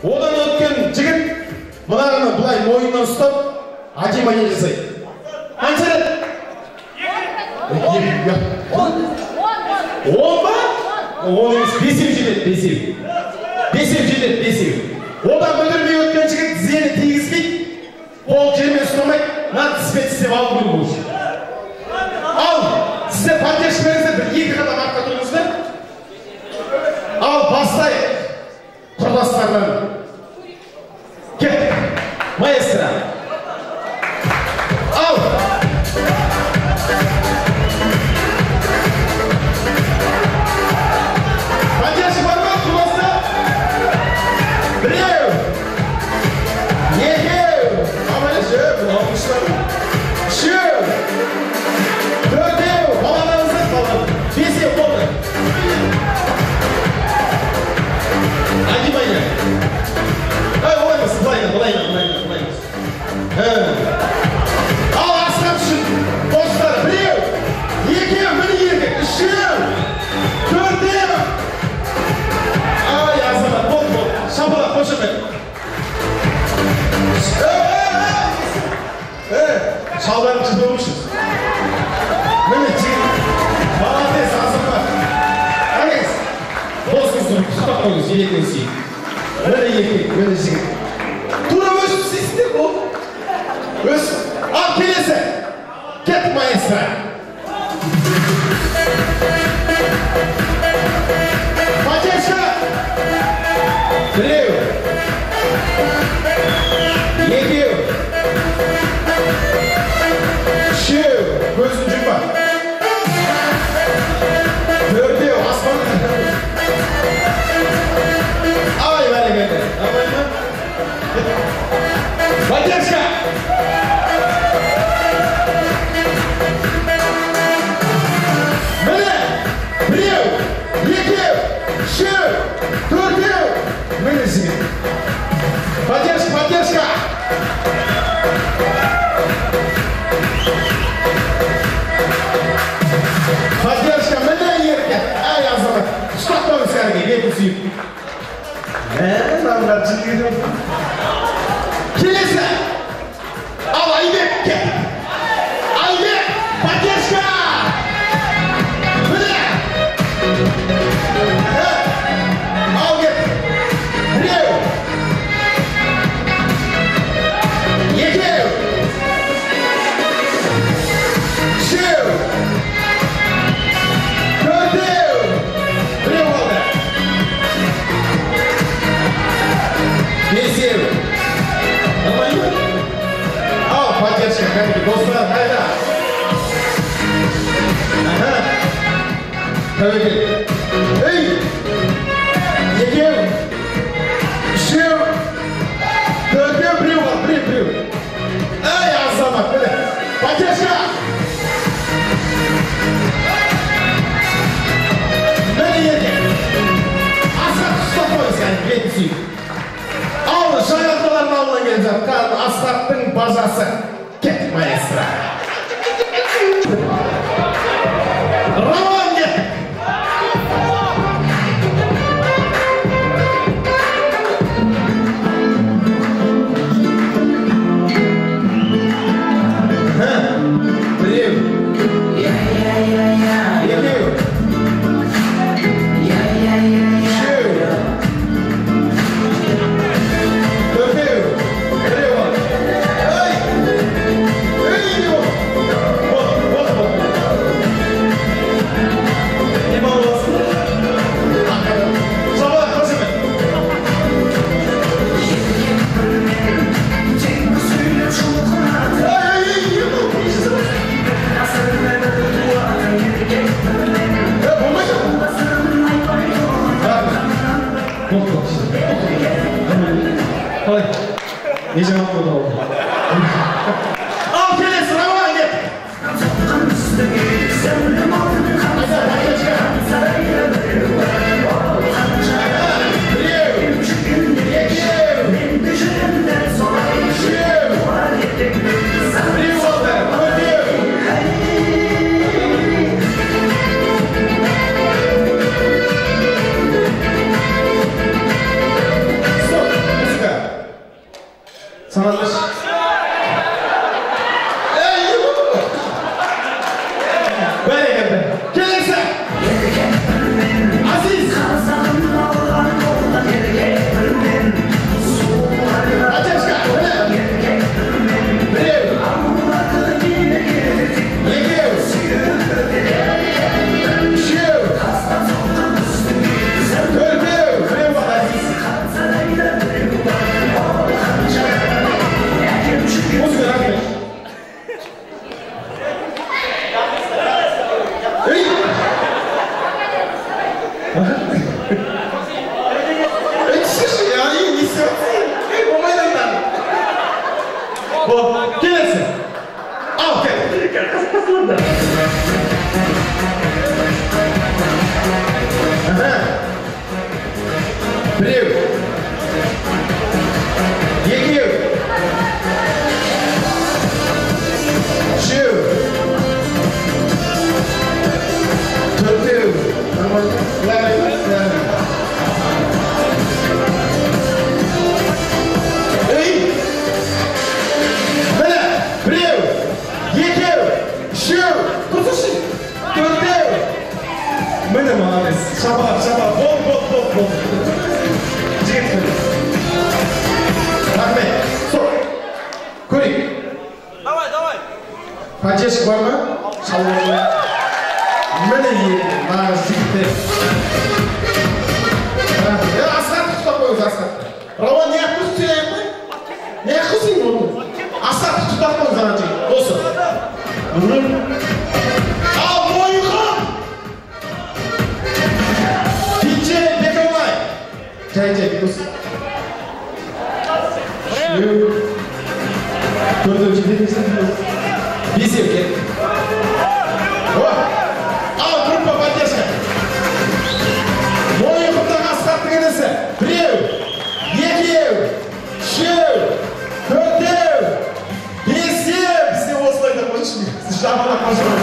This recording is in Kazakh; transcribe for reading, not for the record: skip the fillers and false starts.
Одан өткен жігіт мынаны бұлай мойнынан ұстап әдемі жасайды. Қанша рет? 10 ба? 10 емес, 5 жетеді, 5 жетеді, 5. Одан бүдірмей өткен жігіт тізені тигізбейді, қол жермен ұстамайды, мына тіспен тістеп алып көру болшы. Ал, сіздер поддержка беріңіздер, бір 2 қадам артқа тұрыңыздар. Ал, бастайық. Құрдастардан. Кеттік. Маэстро. Ал. Поддержка бар ма, құрдастар? Біреу. Екеу. Амалеші, алғыштар. Үшеу. Төртеу. Баланыңыздар, балан. Бесеу болды. Әдемі. Олаймыз, бұлаймыз. Ал асқап үшін достар, біреу, екеу, міне еркек, үшеу, төртеу. Ай, азамат, болды. Шапалақ, қошымен. Шалбарын қыздырмышыз. Міне, жігіт. Молодец, азамат. Әңіз. Досыңызды құттықтап қойыңыз, електен сүйіп. Міне еркек, міне жігіт. Тура өсіп істейсіңдер бұл. Өсіп. Ал келесі. Кет маэстро. Поддержка. Біреу. Екеу. Үшеу. Көзін жұмба. Төртеу. Аспанға. Ай, бәрекелді. Абай ма? Поддержка! Міне! Біреу! Екеу! Үшеу! Төртеу! Міне жігіт! Поддержка! Поддержка! Міне еркек! Ай, азамат! Ұстап қойыңыз кәдімгі, бетін сүйіп. Мынамдар жігіт. Келесі! Ал, Айбек, кет! Айбек, поддержка! Міне! Ал, кет! Біреу! Екеу! Үшеу! Төртеу! Біреу болды! Бесеу! Ал, поддержка, кәдімгі достар, қайда? Тәуекел. Ей! Екеу! Үшеу! Төртеу, біреу бар, біреу. Ей, азамат, біле! Поддержка! Мені еркек! Асқат, ұстап қойыңыз кәдімгі, бетін сүйіп. Ал, жаңартылардың ауылынан келіп жатқан Асқаттың бажасы. Кет, маэстро. Роман кеттік. Біреу. Екеу. Ne zaman burada oldu? Al kelesi, Ramazan gel. Stop. Sanatmış. Böyle geldi. Gelirse. Aziz. Ateşka. Biliyor. Yıkıyor. Şiyor. Kırpıyor. Kırpıyor bak Aziz. Muzgur abi. Hey. Ya iyi misyon. O meydandan. Bu gelirsin. Al gel. Biliyor. Yıkıyor. Şiyor. Kırpıyor. Hey! Böyle! Biliyor! Yıkıyor! Şiyor! Kurtuşun! Kırpıyor! Böyle mi abi? Şabak! Bol! Cihazlı! Rahmet! Sor! Kurik! Давай! Paçeş var mı? Şalvarlı! Böyle yiyelim! Bana ziktir! Ya aslan tutup koyuyoruz aslan! Rava ne yapıyorsun sen yapma? Ne yapıyorsun bunu? Aslan tutup koyuyoruz anacığım! Olsun! Al boyuğa! Hicce bekolay! Çaycı biliyorsun. Gördüğüm şey dedim sen biliyorsun. Biz yok ya. Al gruppa поддержка. Мой құттық асқаттың інісі. Біреу, екеу, үшеу, төртеу, бесеу. Бізде осылай да қойшы. Сіз жамана қойшы.